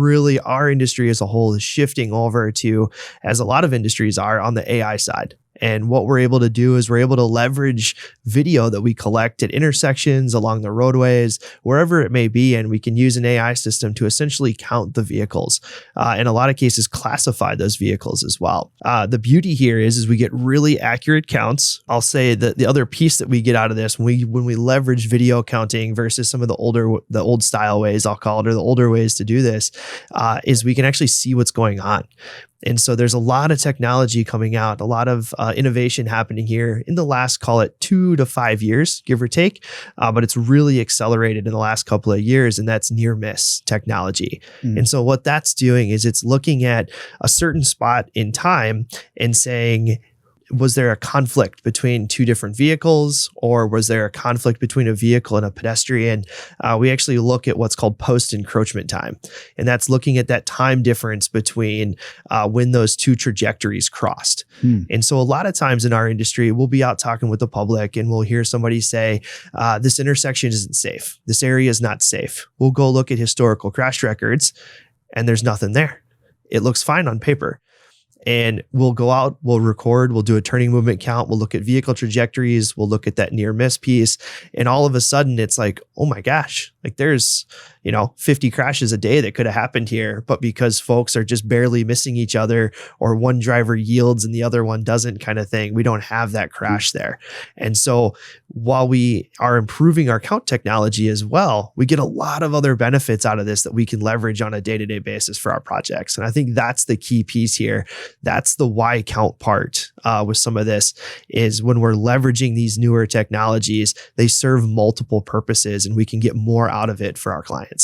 really our industry as a whole is shifting over to, as a lot of industries are, on the AI side. And what we're able to do is we're able to leverage video that we collect at intersections, along the roadways, wherever it may be. And we can use an AI system to essentially count the vehicles. In a lot of cases, classify those vehicles as well. The beauty here is we get really accurate counts. I'll say that the other piece that we get out of this when we leverage video counting versus some of the old style ways, I'll call it, or the older ways to do this, is we can actually see what's going on. And so there's a lot of technology coming out, a lot of innovation happening here in the last, call it 2 to 5 years, give or take. But it's really accelerated in the last couple of years, and that's near miss technology. And so what that's doing is it's looking at a certain spot in time and saying, was there a conflict between two different vehicles, or was there a conflict between a vehicle and a pedestrian? We actually look at what's called post-encroachment time. And that's looking at that time difference between when those two trajectories crossed. And so a lot of times in our industry, we'll be out talking with the public and we'll hear somebody say, this intersection isn't safe. This area is not safe. We'll go look at historical crash records and there's nothing there. It looks fine on paper. And we'll go out, we'll record, we'll do a turning movement count, we'll look at vehicle trajectories, we'll look at that near miss piece. And all of a sudden it's like, oh my gosh, like there's, 50 crashes a day that could have happened here. But because folks are just barely missing each other, or one driver yields and the other one doesn't, kind of thing, we don't have that crash there. And so while we are improving our count technology as well, we get a lot of other benefits out of this that we can leverage on a day-to-day basis for our projects. And I think that's the key piece here. That's the why count part with some of this, is when we're leveraging these newer technologies, they serve multiple purposes and we can get more out of it for our clients.